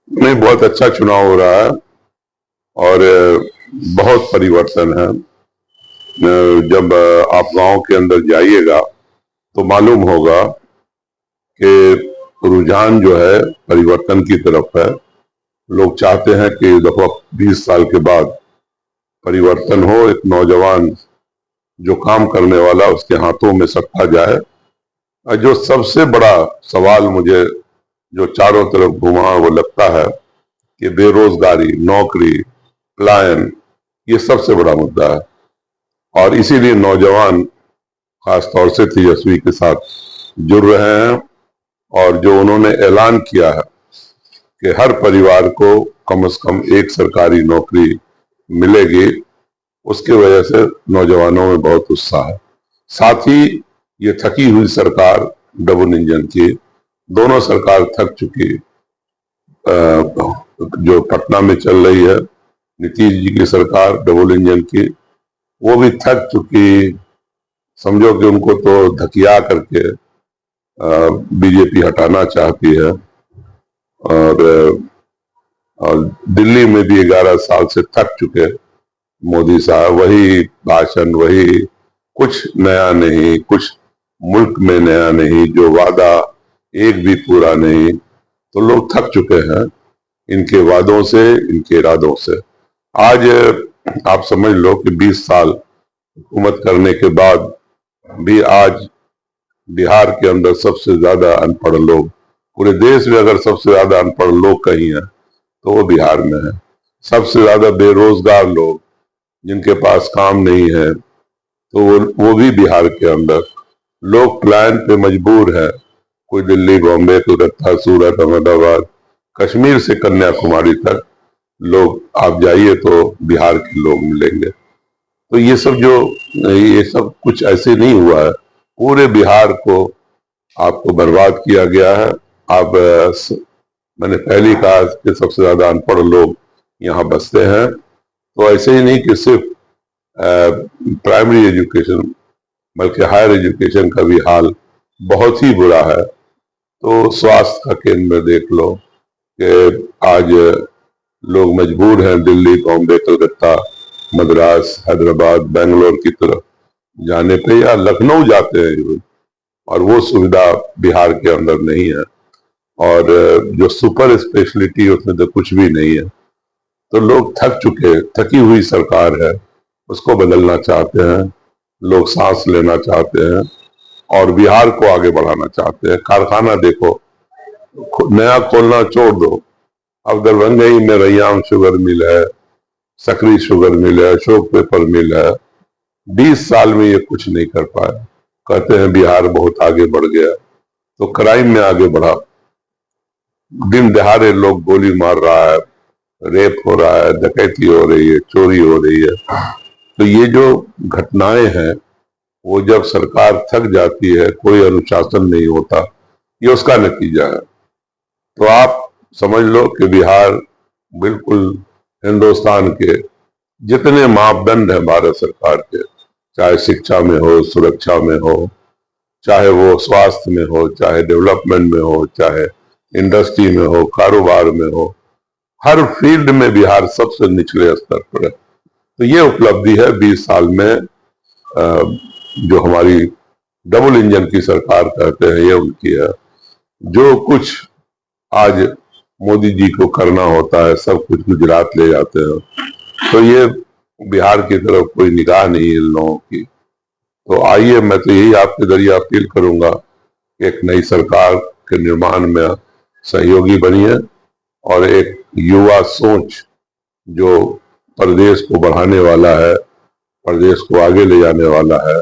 नहीं, बहुत अच्छा चुनाव हो रहा है और बहुत परिवर्तन है। जब आप गांव के अंदर जाइएगा तो मालूम होगा कि रुझान जो है परिवर्तन की तरफ है। लोग चाहते हैं कि दफा 20 साल के बाद परिवर्तन हो, एक नौजवान जो काम करने वाला उसके हाथों में सत्ता जाए। और जो सबसे बड़ा सवाल मुझे जो चारों तरफ घुमा वो लगता है कि बेरोजगारी, नौकरी, पलायन, ये सबसे बड़ा मुद्दा है। और इसीलिए नौजवान खासतौर से तेजस्वी के साथ जुड़ रहे हैं और जो उन्होंने ऐलान किया है कि हर परिवार को कम से कम एक सरकारी नौकरी मिलेगी, उसकी वजह से नौजवानों में बहुत उत्साह है। साथ ही ये थकी हुई सरकार डबल इंजन की, दोनों सरकार थक चुकी, जो पटना में चल रही है नीतीश जी की सरकार डबल इंजन की, वो भी थक चुकी। समझो कि उनको तो धकिया करके बीजेपी हटाना चाहती है। और दिल्ली में भी 11 साल से थक चुके मोदी साहब, वही भाषण, वही कुछ नया नहीं, कुछ मुल्क में नया नहीं, जो वादा एक भी पूरा नहीं। तो लोग थक चुके हैं इनके वादों से, इनके इरादों से। आज आप समझ लो कि 20 साल हुकूमत करने के बाद भी आज बिहार के अंदर सबसे ज्यादा अनपढ़ लोग, पूरे देश में अगर सबसे ज्यादा अनपढ़ लोग कहीं हैं तो वो बिहार में है। सबसे ज्यादा बेरोजगार लोग जिनके पास काम नहीं है तो वो भी बिहार के अंदर। लोग प्लान पे मजबूर है, कोई दिल्ली, बॉम्बे, कोलकाता, सूरत, अहमदाबाद, कश्मीर से कन्याकुमारी तक लोग आप जाइए तो बिहार के लोग मिलेंगे। तो ये सब कुछ ऐसे नहीं हुआ है, पूरे बिहार को आपको बर्बाद किया गया है। आप मैंने पहले ही कहा कि सबसे ज्यादा अनपढ़ लोग यहाँ बसते हैं। तो ऐसे ही नहीं कि सिर्फ प्राइमरी एजुकेशन बल्कि हायर एजुकेशन का भी हाल बहुत ही बुरा है। तो स्वास्थ्य का केंद्र देख लो कि आज लोग मजबूर हैं दिल्ली, बॉम्बे, कलकत्ता, मद्रास, हैदराबाद, बेंगलोर की तरफ जाने पे, या लखनऊ जाते हैं और वो सुविधा बिहार के अंदर नहीं है। और जो सुपर स्पेशलिटी उसमें तो कुछ भी नहीं है। तो लोग थक चुके, थकी हुई सरकार है, उसको बदलना चाहते हैं। लोग सांस लेना चाहते हैं और बिहार को आगे बढ़ाना चाहते हैं। कारखाना देखो, नया खोलना छोड़ दो, अब दरभंगा में रैयाम शुगर मिल है, सकरी शुगर मिल है, अशोक पेपर मिल है। 20 साल में ये कुछ नहीं कर पाए। कहते हैं बिहार बहुत आगे बढ़ गया, तो क्राइम में आगे बढ़ा। दिन दहाड़े लोग गोली मार रहा है, रेप हो रहा है, डकैती हो रही है, चोरी हो रही है। तो ये जो घटनाएं हैं वो जब सरकार थक जाती है, कोई अनुशासन नहीं होता, ये उसका नतीजा है। तो आप समझ लो कि बिहार बिल्कुल हिंदुस्तान के जितने मापदंड हैं भारत सरकार के, चाहे शिक्षा में हो, सुरक्षा में हो, चाहे वो स्वास्थ्य में हो, चाहे डेवलपमेंट में हो, चाहे इंडस्ट्री में हो, कारोबार में हो, हर फील्ड में बिहार सबसे निचले स्तर पर है। तो ये उपलब्धि है 20 साल में जो हमारी डबल इंजन की सरकार कहते हैं, ये उनकी है। जो कुछ आज मोदी जी को करना होता है सब कुछ गुजरात ले जाते हैं, तो ये बिहार की तरफ कोई निगाह नहीं है इन लोगों की। तो आइए, मैं तो यही आपके जरिए अपील करूंगा कि एक नई सरकार के निर्माण में सहयोगी बनिए और एक युवा सोच जो प्रदेश को बढ़ाने वाला है, प्रदेश को आगे ले जाने वाला है,